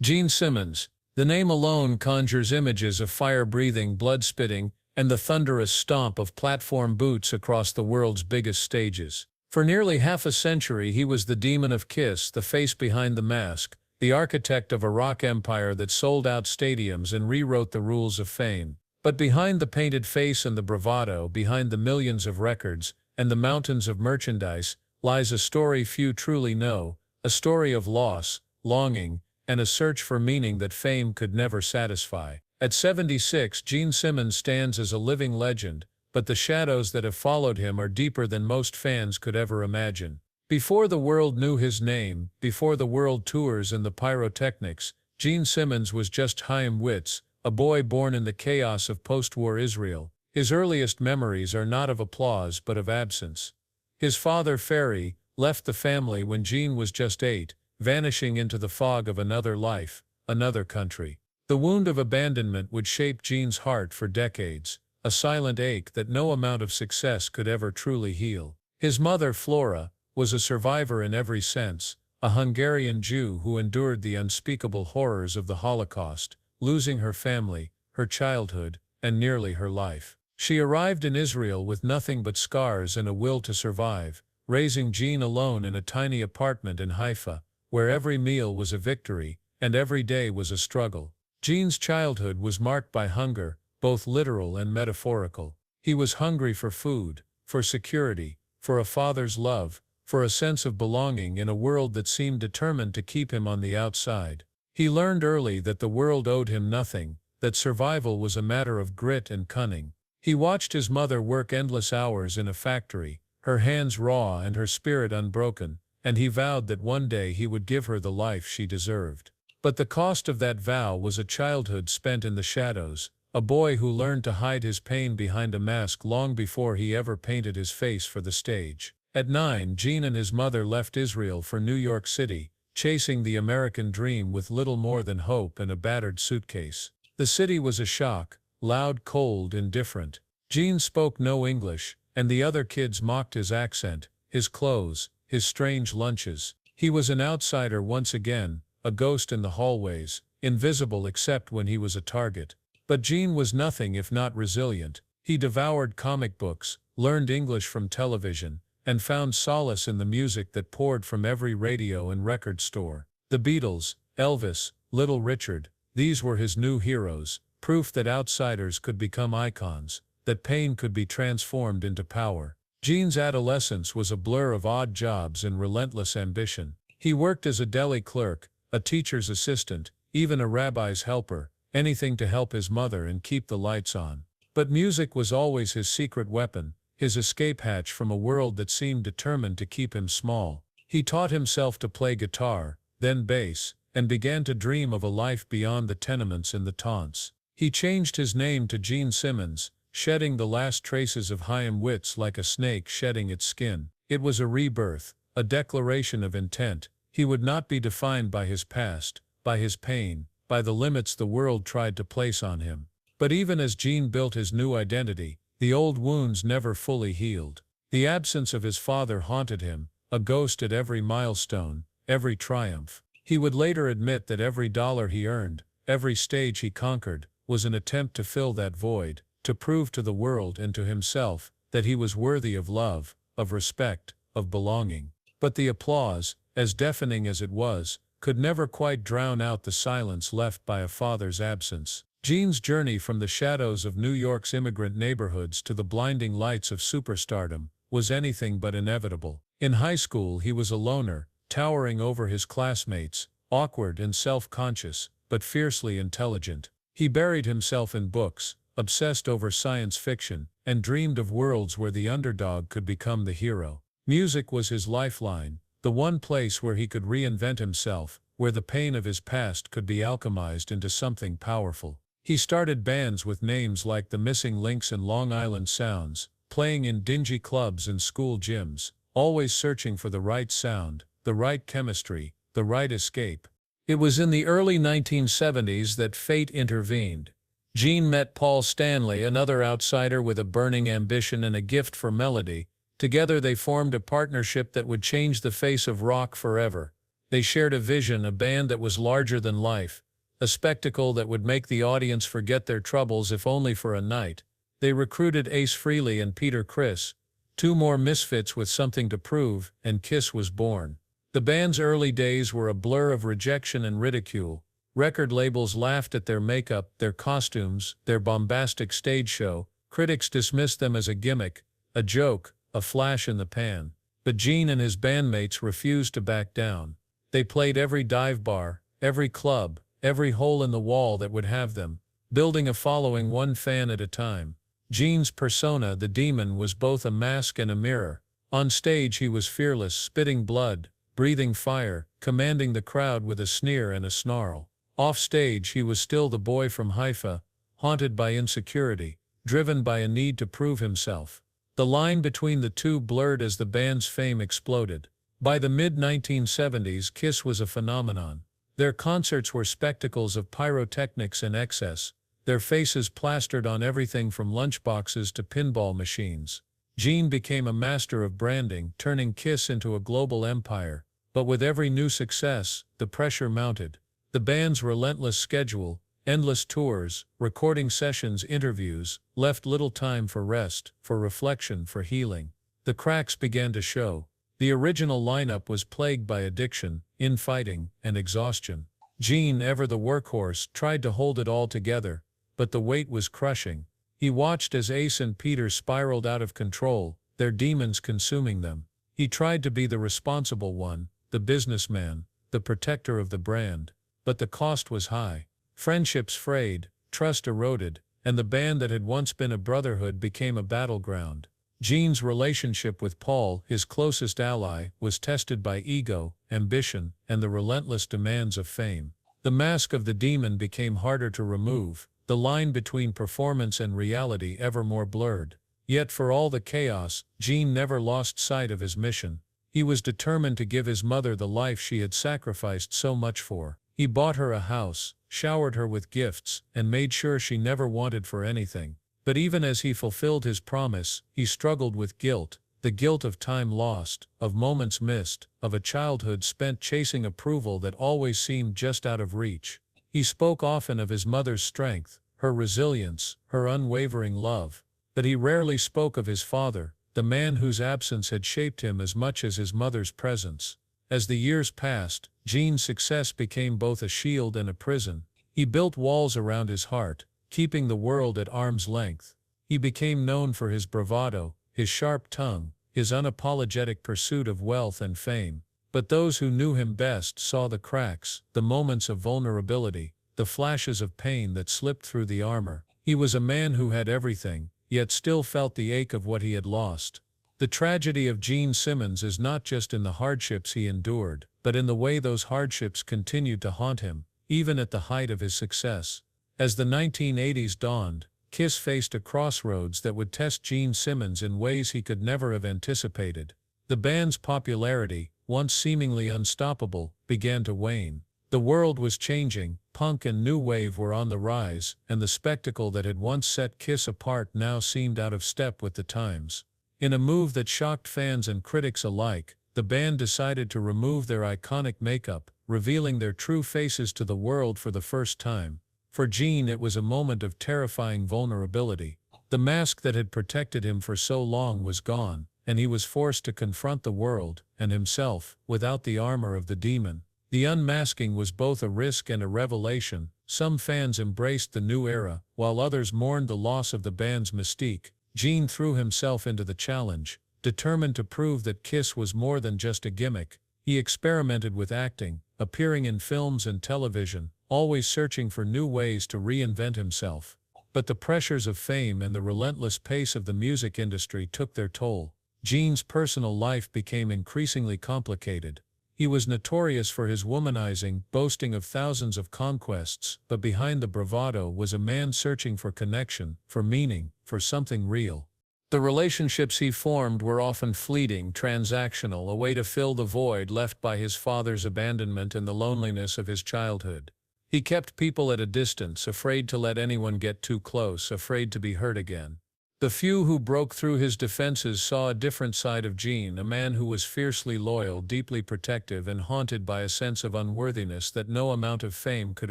Gene Simmons. The name alone conjures images of fire-breathing, blood-spitting, and the thunderous stomp of platform boots across the world's biggest stages. For nearly half a century he was the demon of Kiss, the face behind the mask, the architect of a rock empire that sold out stadiums and rewrote the rules of fame. But behind the painted face and the bravado, behind the millions of records and the mountains of merchandise, lies a story few truly know, a story of loss, longing, and a search for meaning that fame could never satisfy. At 76, Gene Simmons stands as a living legend, but the shadows that have followed him are deeper than most fans could ever imagine. Before the world knew his name, before the world tours and the pyrotechnics, Gene Simmons was just Chaim Witz, a boy born in the chaos of post-war Israel. His earliest memories are not of applause but of absence. His father, Ferry, left the family when Gene was just 8, vanishing into the fog of another life, another country. The wound of abandonment would shape Gene's heart for decades, a silent ache that no amount of success could ever truly heal. His mother, Flora, was a survivor in every sense, a Hungarian Jew who endured the unspeakable horrors of the Holocaust, losing her family, her childhood, and nearly her life. She arrived in Israel with nothing but scars and a will to survive, raising Gene alone in a tiny apartment in Haifa, where every meal was a victory, and every day was a struggle. Gene's childhood was marked by hunger, both literal and metaphorical. He was hungry for food, for security, for a father's love, for a sense of belonging in a world that seemed determined to keep him on the outside. He learned early that the world owed him nothing, that survival was a matter of grit and cunning. He watched his mother work endless hours in a factory, her hands raw and her spirit unbroken, and he vowed that one day he would give her the life she deserved. But the cost of that vow was a childhood spent in the shadows, a boy who learned to hide his pain behind a mask long before he ever painted his face for the stage. At 9, Gene and his mother left Israel for New York City, chasing the American dream with little more than hope and a battered suitcase. The city was a shock, loud, cold, indifferent. Gene spoke no English, and the other kids mocked his accent, his clothes, his strange lunches. He was an outsider once again, a ghost in the hallways, invisible except when he was a target. But Gene was nothing if not resilient. He devoured comic books, learned English from television, and found solace in the music that poured from every radio and record store. The Beatles, Elvis, Little Richard, these were his new heroes, proof that outsiders could become icons, that pain could be transformed into power. Gene's adolescence was a blur of odd jobs and relentless ambition. He worked as a deli clerk, a teacher's assistant, even a rabbi's helper, anything to help his mother and keep the lights on. But music was always his secret weapon, his escape hatch from a world that seemed determined to keep him small. He taught himself to play guitar, then bass, and began to dream of a life beyond the tenements and the taunts. He changed his name to Gene Simmons, shedding the last traces of Chaim Witz like a snake shedding its skin. It was a rebirth, a declaration of intent. He would not be defined by his past, by his pain, by the limits the world tried to place on him. But even as Gene built his new identity, the old wounds never fully healed. The absence of his father haunted him, a ghost at every milestone, every triumph. He would later admit that every dollar he earned, every stage he conquered, was an attempt to fill that void, to prove to the world and to himself that he was worthy of love, of respect, of belonging. But the applause, as deafening as it was, could never quite drown out the silence left by a father's absence. Gene's journey from the shadows of New York's immigrant neighborhoods to the blinding lights of superstardom was anything but inevitable. In high school he was a loner, towering over his classmates, awkward and self-conscious, but fiercely intelligent. He buried himself in books, obsessed over science fiction, and dreamed of worlds where the underdog could become the hero. Music was his lifeline, the one place where he could reinvent himself, where the pain of his past could be alchemized into something powerful. He started bands with names like the Missing Links and Long Island Sounds, playing in dingy clubs and school gyms, always searching for the right sound, the right chemistry, the right escape. It was in the early 1970s that fate intervened. Gene met Paul Stanley, another outsider with a burning ambition and a gift for melody. Together they formed a partnership that would change the face of rock forever. They shared a vision, a band that was larger than life, a spectacle that would make the audience forget their troubles if only for a night. They recruited Ace Frehley and Peter Criss, two more misfits with something to prove, and Kiss was born. The band's early days were a blur of rejection and ridicule. Record labels laughed at their makeup, their costumes, their bombastic stage show. Critics dismissed them as a gimmick, a joke, a flash in the pan. But Gene and his bandmates refused to back down. They played every dive bar, every club, every hole in the wall that would have them, building a following one fan at a time. Gene's persona, the Demon, was both a mask and a mirror. On stage he was fearless, spitting blood, breathing fire, commanding the crowd with a sneer and a snarl. Off stage he was still the boy from Haifa, haunted by insecurity, driven by a need to prove himself. The line between the two blurred as the band's fame exploded. By the mid-1970s, Kiss was a phenomenon. Their concerts were spectacles of pyrotechnics and excess, their faces plastered on everything from lunchboxes to pinball machines. Gene became a master of branding, turning Kiss into a global empire. But with every new success, the pressure mounted. The band's relentless schedule, endless tours, recording sessions, interviews, left little time for rest, for reflection, for healing. The cracks began to show. The original lineup was plagued by addiction, infighting, and exhaustion. Gene, ever the workhorse, tried to hold it all together, but the weight was crushing. He watched as Ace and Peter spiraled out of control, their demons consuming them. He tried to be the responsible one, the businessman, the protector of the brand. But the cost was high. Friendships frayed, trust eroded, and the band that had once been a brotherhood became a battleground. Gene's relationship with Paul, his closest ally, was tested by ego, ambition, and the relentless demands of fame. The mask of the Demon became harder to remove, the line between performance and reality ever more blurred. Yet for all the chaos, Gene never lost sight of his mission. He was determined to give his mother the life she had sacrificed so much for. He bought her a house, showered her with gifts, and made sure she never wanted for anything. But even as he fulfilled his promise, he struggled with guilt, the guilt of time lost, of moments missed, of a childhood spent chasing approval that always seemed just out of reach. He spoke often of his mother's strength, her resilience, her unwavering love. But he rarely spoke of his father, the man whose absence had shaped him as much as his mother's presence. As the years passed, Gene's success became both a shield and a prison. He built walls around his heart, keeping the world at arm's length. He became known for his bravado, his sharp tongue, his unapologetic pursuit of wealth and fame. But those who knew him best saw the cracks, the moments of vulnerability, the flashes of pain that slipped through the armor. He was a man who had everything, yet still felt the ache of what he had lost. The tragedy of Gene Simmons is not just in the hardships he endured, but in the way those hardships continued to haunt him, even at the height of his success. As the 1980s dawned, Kiss faced a crossroads that would test Gene Simmons in ways he could never have anticipated. The band's popularity, once seemingly unstoppable, began to wane. The world was changing, punk and new wave were on the rise, and the spectacle that had once set Kiss apart now seemed out of step with the times. In a move that shocked fans and critics alike, the band decided to remove their iconic makeup, revealing their true faces to the world for the first time. For Gene, it was a moment of terrifying vulnerability. The mask that had protected him for so long was gone, and he was forced to confront the world, and himself, without the armor of the Demon. The unmasking was both a risk and a revelation. Some fans embraced the new era, while others mourned the loss of the band's mystique. Gene threw himself into the challenge, determined to prove that Kiss was more than just a gimmick. He experimented with acting, appearing in films and television, always searching for new ways to reinvent himself. But the pressures of fame and the relentless pace of the music industry took their toll. Gene's personal life became increasingly complicated. He was notorious for his womanizing, boasting of thousands of conquests, but behind the bravado was a man searching for connection, for meaning, for something real. The relationships he formed were often fleeting, transactional, a way to fill the void left by his father's abandonment and the loneliness of his childhood. He kept people at a distance, afraid to let anyone get too close, afraid to be hurt again. The few who broke through his defenses saw a different side of Gene, a man who was fiercely loyal, deeply protective, and haunted by a sense of unworthiness that no amount of fame could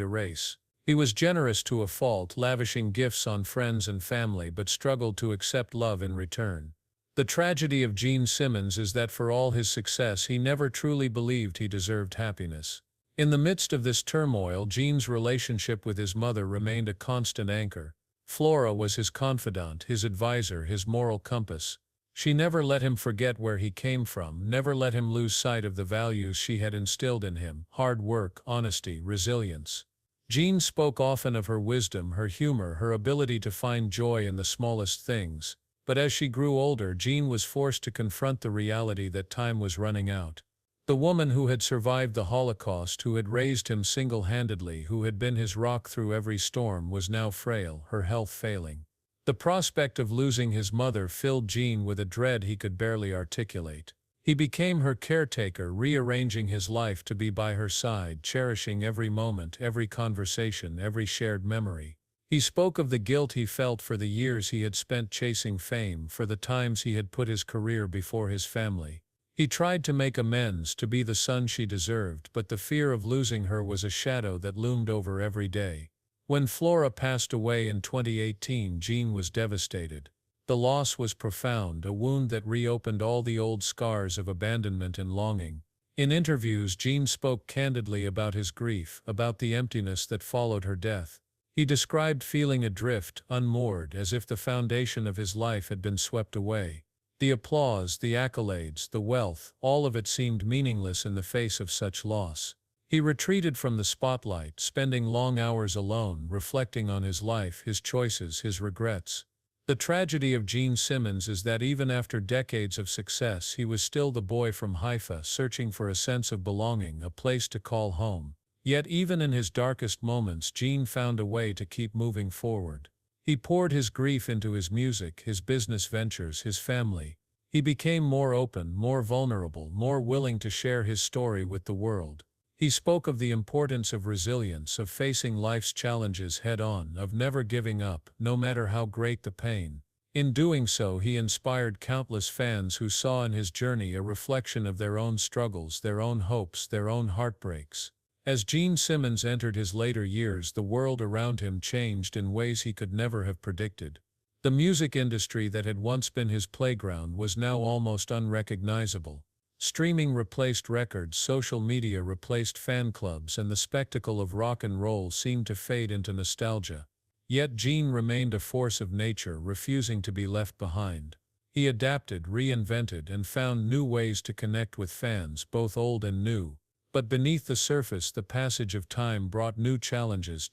erase. He was generous to a fault, lavishing gifts on friends and family, but struggled to accept love in return. The tragedy of Gene Simmons is that for all his success, he never truly believed he deserved happiness. In the midst of this turmoil, Gene's relationship with his mother remained a constant anchor. Flora was his confidant, his advisor, his moral compass. She never let him forget where he came from, never let him lose sight of the values she had instilled in him: hard work, honesty, resilience. Gene spoke often of her wisdom, her humor, her ability to find joy in the smallest things. But as she grew older, Gene was forced to confront the reality that time was running out. The woman who had survived the Holocaust, who had raised him single-handedly, who had been his rock through every storm, was now frail, her health failing. The prospect of losing his mother filled Gene with a dread he could barely articulate. He became her caretaker, rearranging his life to be by her side, cherishing every moment, every conversation, every shared memory. He spoke of the guilt he felt for the years he had spent chasing fame, for the times he had put his career before his family. He tried to make amends, to be the son she deserved, but the fear of losing her was a shadow that loomed over every day. When Flora passed away in 2018, Gene was devastated. The loss was profound, a wound that reopened all the old scars of abandonment and longing. In interviews, Gene spoke candidly about his grief, about the emptiness that followed her death. He described feeling adrift, unmoored, as if the foundation of his life had been swept away. The applause, the accolades, the wealth, all of it seemed meaningless in the face of such loss. He retreated from the spotlight, spending long hours alone, reflecting on his life, his choices, his regrets. The tragedy of Gene Simmons is that even after decades of success, he was still the boy from Haifa, searching for a sense of belonging, a place to call home. Yet even in his darkest moments, Gene found a way to keep moving forward. He poured his grief into his music, his business ventures, his family. He became more open, more vulnerable, more willing to share his story with the world. He spoke of the importance of resilience, of facing life's challenges head-on, of never giving up, no matter how great the pain. In doing so, he inspired countless fans who saw in his journey a reflection of their own struggles, their own hopes, their own heartbreaks. As Gene Simmons entered his later years, the world around him changed in ways he could never have predicted. The music industry that had once been his playground was now almost unrecognizable. Streaming replaced records, social media replaced fan clubs, and the spectacle of rock and roll seemed to fade into nostalgia. Yet Gene remained a force of nature, refusing to be left behind. He adapted, reinvented, and found new ways to connect with fans, both old and new. But beneath the surface, the passage of time brought new challenges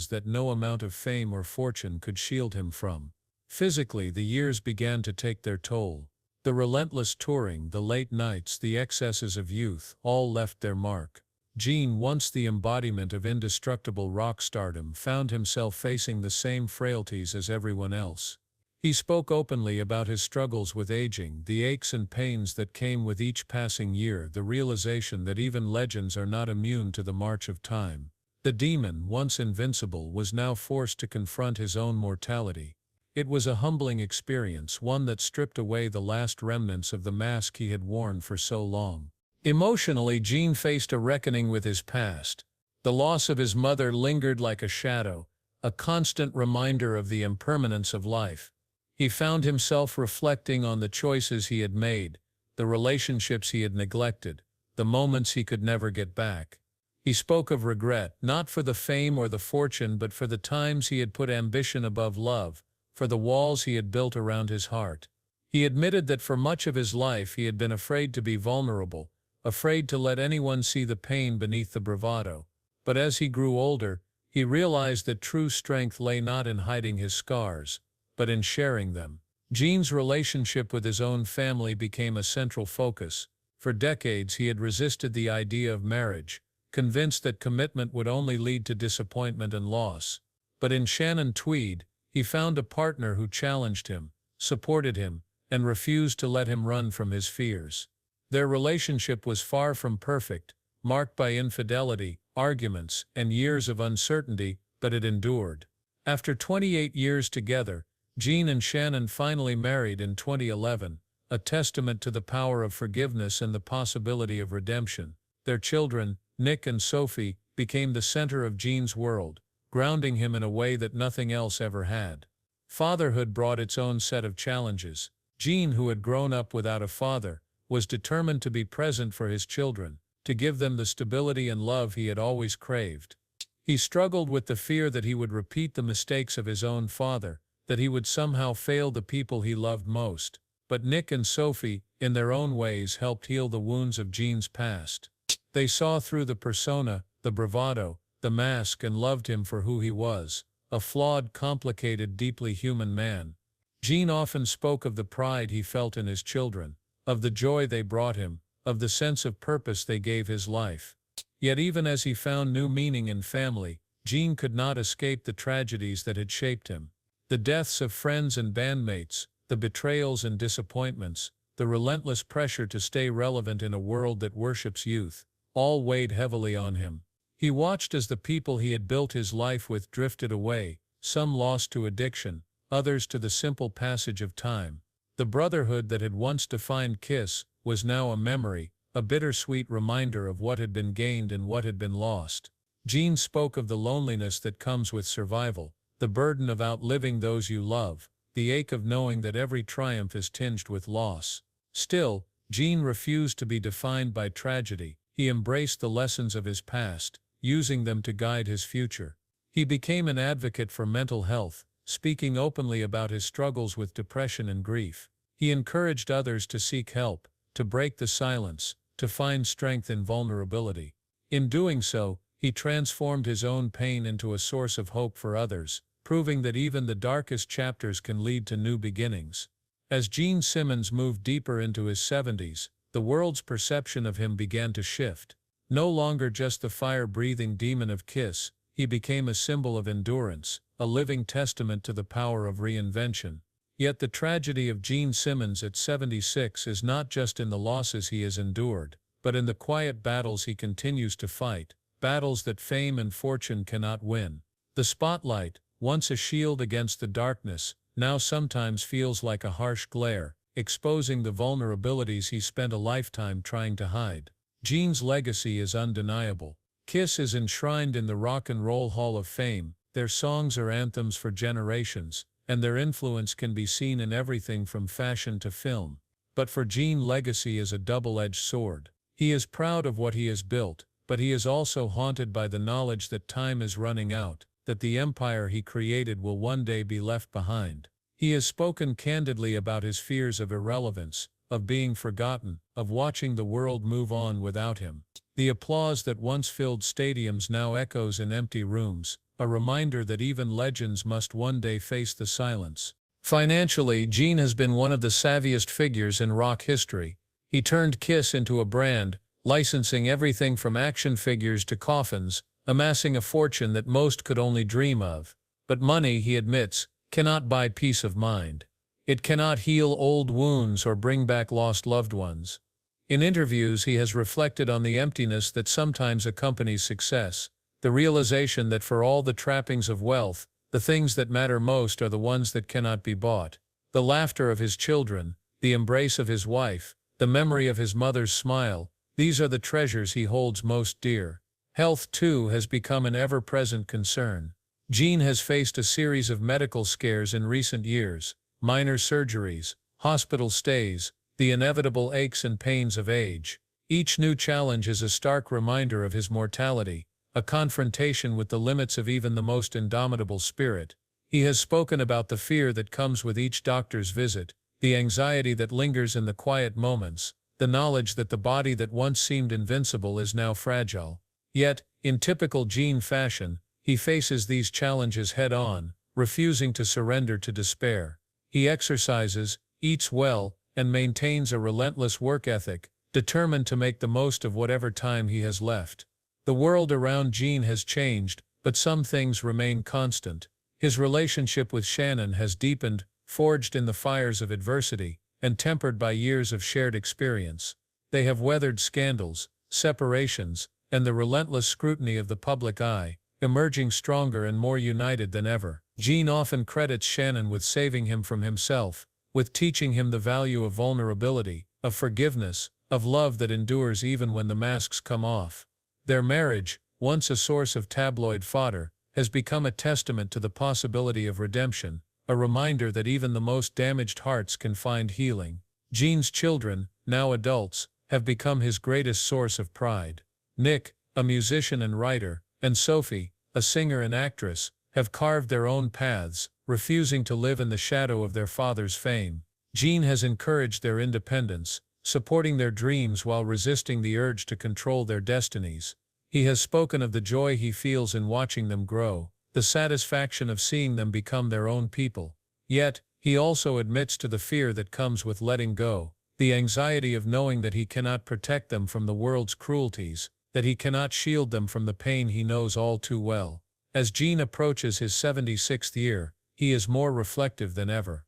that no amount of fame or fortune could shield him from. Physically, the years began to take their toll. The relentless touring, the late nights, the excesses of youth, all left their mark. Gene, once the embodiment of indestructible rock stardom, found himself facing the same frailties as everyone else. He spoke openly about his struggles with aging, the aches and pains that came with each passing year, the realization that even legends are not immune to the march of time. The demon, once invincible, was now forced to confront his own mortality. It was a humbling experience, one that stripped away the last remnants of the mask he had worn for so long. Emotionally, Gene faced a reckoning with his past. The loss of his mother lingered like a shadow, a constant reminder of the impermanence of life. He found himself reflecting on the choices he had made, the relationships he had neglected, the moments he could never get back. He spoke of regret, not for the fame or the fortune, but for the times he had put ambition above love, for the walls he had built around his heart. He admitted that for much of his life he had been afraid to be vulnerable, afraid to let anyone see the pain beneath the bravado. But as he grew older, he realized that true strength lay not in hiding his scars, but in sharing them. Gene's relationship with his own family became a central focus. For decades he had resisted the idea of marriage, convinced that commitment would only lead to disappointment and loss. But in Shannon Tweed, he found a partner who challenged him, supported him, and refused to let him run from his fears. Their relationship was far from perfect, marked by infidelity, arguments, and years of uncertainty, but it endured. After 28 years together, Gene and Shannon finally married in 2011, a testament to the power of forgiveness and the possibility of redemption. Their children, Nick and Sophie, became the center of Gene's world, grounding him in a way that nothing else ever had. Fatherhood brought its own set of challenges. Gene, who had grown up without a father, was determined to be present for his children, to give them the stability and love he had always craved. He struggled with the fear that he would repeat the mistakes of his own father, that he would somehow fail the people he loved most. But Nick and Sophie, in their own ways, helped heal the wounds of Gene's past. They saw through the persona, the bravado, the mask, and loved him for who he was, a flawed, complicated, deeply human man. Gene often spoke of the pride he felt in his children, of the joy they brought him, of the sense of purpose they gave his life. Yet even as he found new meaning in family, Gene could not escape the tragedies that had shaped him. The deaths of friends and bandmates, the betrayals and disappointments, the relentless pressure to stay relevant in a world that worships youth, all weighed heavily on him. He watched as the people he had built his life with drifted away, some lost to addiction, others to the simple passage of time. The brotherhood that had once defined Kiss was now a memory, a bittersweet reminder of what had been gained and what had been lost. Gene spoke of the loneliness that comes with survival, the burden of outliving those you love, the ache of knowing that every triumph is tinged with loss. Still, Gene refused to be defined by tragedy. He embraced the lessons of his past, using them to guide his future. He became an advocate for mental health, speaking openly about his struggles with depression and grief. He encouraged others to seek help, to break the silence, to find strength in vulnerability. In doing so, he transformed his own pain into a source of hope for others, proving that even the darkest chapters can lead to new beginnings. As Gene Simmons moved deeper into his 70s, the world's perception of him began to shift. No longer just the fire-breathing demon of Kiss, he became a symbol of endurance, a living testament to the power of reinvention. Yet the tragedy of Gene Simmons at 76 is not just in the losses he has endured, but in the quiet battles he continues to fight, battles that fame and fortune cannot win. The spotlight, once a shield against the darkness, now sometimes feels like a harsh glare, exposing the vulnerabilities he spent a lifetime trying to hide. Gene's legacy is undeniable. Kiss is enshrined in the Rock and Roll Hall of Fame, their songs are anthems for generations, and their influence can be seen in everything from fashion to film. But for Gene, legacy is a double-edged sword. He is proud of what he has built, but he is also haunted by the knowledge that time is running out, that the empire he created will one day be left behind. He has spoken candidly about his fears of irrelevance, of being forgotten, of watching the world move on without him. The applause that once filled stadiums now echoes in empty rooms, a reminder that even legends must one day face the silence. Financially, Gene has been one of the savviest figures in rock history. He turned Kiss into a brand, licensing everything from action figures to coffins, amassing a fortune that most could only dream of. But money, he admits, cannot buy peace of mind. It cannot heal old wounds or bring back lost loved ones. In interviews, he has reflected on the emptiness that sometimes accompanies success, the realization that for all the trappings of wealth, the things that matter most are the ones that cannot be bought. The laughter of his children, the embrace of his wife, the memory of his mother's smile, these are the treasures he holds most dear. Health, too, has become an ever-present concern. Gene has faced a series of medical scares in recent years, minor surgeries, hospital stays, the inevitable aches and pains of age. Each new challenge is a stark reminder of his mortality, a confrontation with the limits of even the most indomitable spirit. He has spoken about the fear that comes with each doctor's visit, the anxiety that lingers in the quiet moments, the knowledge that the body that once seemed invincible is now fragile. Yet, in typical Gene fashion, he faces these challenges head-on, refusing to surrender to despair. He exercises, eats well, and maintains a relentless work ethic, determined to make the most of whatever time he has left. The world around Gene has changed, but some things remain constant. His relationship with Shannon has deepened, forged in the fires of adversity, and tempered by years of shared experience. They have weathered scandals, separations, and the relentless scrutiny of the public eye, emerging stronger and more united than ever. Gene often credits Shannon with saving him from himself, with teaching him the value of vulnerability, of forgiveness, of love that endures even when the masks come off. Their marriage, once a source of tabloid fodder, has become a testament to the possibility of redemption, a reminder that even the most damaged hearts can find healing. Gene's children, now adults, have become his greatest source of pride. Nick, a musician and writer, and Sophie, a singer and actress, have carved their own paths, refusing to live in the shadow of their father's fame. Gene has encouraged their independence, supporting their dreams while resisting the urge to control their destinies. He has spoken of the joy he feels in watching them grow, the satisfaction of seeing them become their own people. Yet, he also admits to the fear that comes with letting go, the anxiety of knowing that he cannot protect them from the world's cruelties, that he cannot shield them from the pain he knows all too well. As Gene approaches his 76th year, he is more reflective than ever.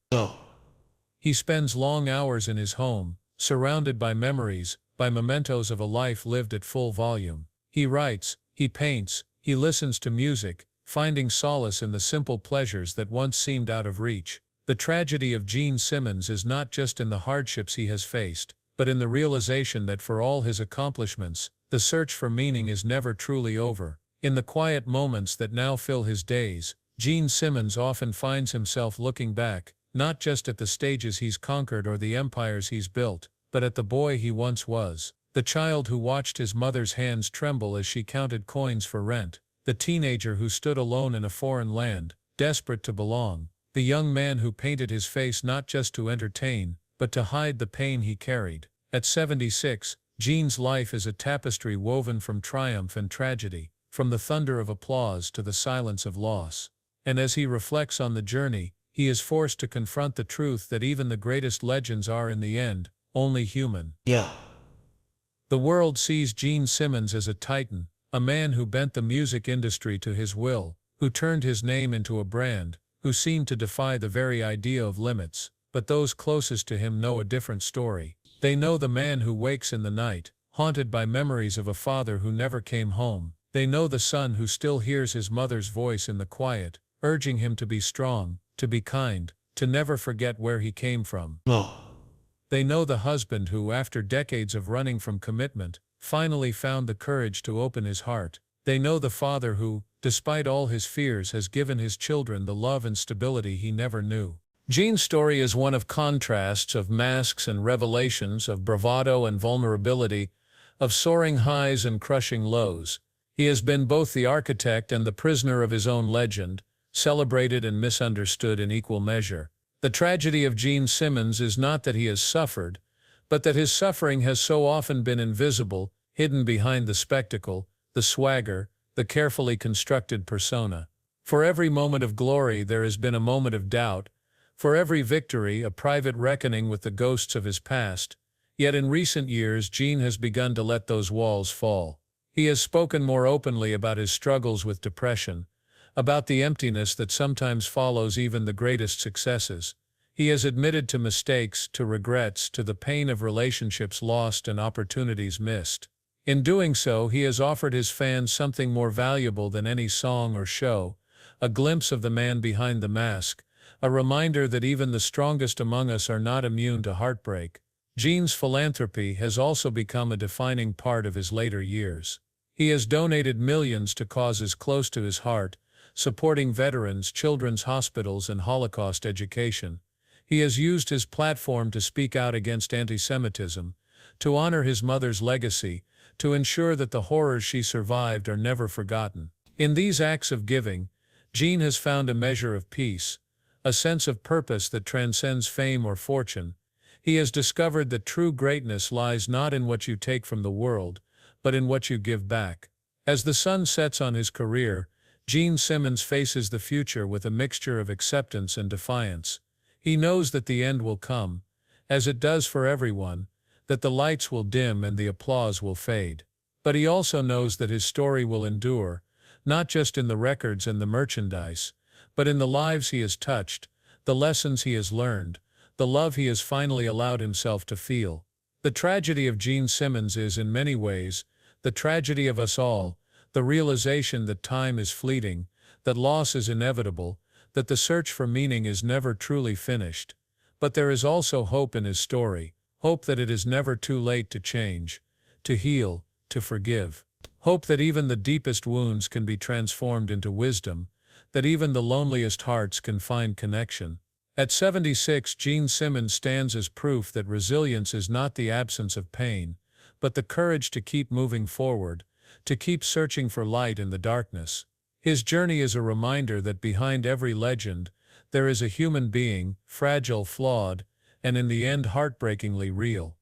He spends long hours in his home, surrounded by memories, by mementos of a life lived at full volume. He writes, he paints, he listens to music, finding solace in the simple pleasures that once seemed out of reach. The tragedy of Gene Simmons is not just in the hardships he has faced, but in the realization that for all his accomplishments, the search for meaning is never truly over. In the quiet moments that now fill his days, Gene Simmons often finds himself looking back, not just at the stages he's conquered or the empires he's built, but at the boy he once was, the child who watched his mother's hands tremble as she counted coins for rent, the teenager who stood alone in a foreign land, desperate to belong, the young man who painted his face not just to entertain, but to hide the pain he carried. At 76, Gene's life is a tapestry woven from triumph and tragedy, from the thunder of applause to the silence of loss. And as he reflects on the journey, he is forced to confront the truth that even the greatest legends are in the end, only human. The world sees Gene Simmons as a titan, a man who bent the music industry to his will, who turned his name into a brand, who seemed to defy the very idea of limits. But those closest to him know a different story. They know the man who wakes in the night, haunted by memories of a father who never came home. They know the son who still hears his mother's voice in the quiet, urging him to be strong, to be kind, to never forget where he came from. They know the husband who, after decades of running from commitment, finally found the courage to open his heart. They know the father who, despite all his fears, has given his children the love and stability he never knew. Gene's story is one of contrasts, of masks and revelations, of bravado and vulnerability, of soaring highs and crushing lows. He has been both the architect and the prisoner of his own legend, celebrated and misunderstood in equal measure. The tragedy of Gene Simmons is not that he has suffered, but that his suffering has so often been invisible, hidden behind the spectacle, the swagger, the carefully constructed persona. For every moment of glory there has been a moment of doubt, for every victory a private reckoning with the ghosts of his past. Yet in recent years Gene has begun to let those walls fall. He has spoken more openly about his struggles with depression, about the emptiness that sometimes follows even the greatest successes. He has admitted to mistakes, to regrets, to the pain of relationships lost and opportunities missed. In doing so, he has offered his fans something more valuable than any song or show, a glimpse of the man behind the mask, a reminder that even the strongest among us are not immune to heartbreak. Gene's philanthropy has also become a defining part of his later years. He has donated millions to causes close to his heart, supporting veterans, children's hospitals, and Holocaust education. He has used his platform to speak out against anti-Semitism, to honor his mother's legacy, to ensure that the horrors she survived are never forgotten. In these acts of giving, Gene has found a measure of peace, a sense of purpose that transcends fame or fortune. He has discovered that true greatness lies not in what you take from the world, but in what you give back. As the sun sets on his career, Gene Simmons faces the future with a mixture of acceptance and defiance. He knows that the end will come, as it does for everyone, that the lights will dim and the applause will fade. But he also knows that his story will endure, not just in the records and the merchandise, but in the lives he has touched, the lessons he has learned, the love he has finally allowed himself to feel. The tragedy of Gene Simmons is, in many ways, the tragedy of us all, the realization that time is fleeting, that loss is inevitable, that the search for meaning is never truly finished. But there is also hope in his story, hope that it is never too late to change, to heal, to forgive. Hope that even the deepest wounds can be transformed into wisdom, that even the loneliest hearts can find connection. At 76, Gene Simmons stands as proof that resilience is not the absence of pain, but the courage to keep moving forward, to keep searching for light in the darkness. His journey is a reminder that behind every legend, there is a human being, fragile, flawed, and in the end heartbreakingly real.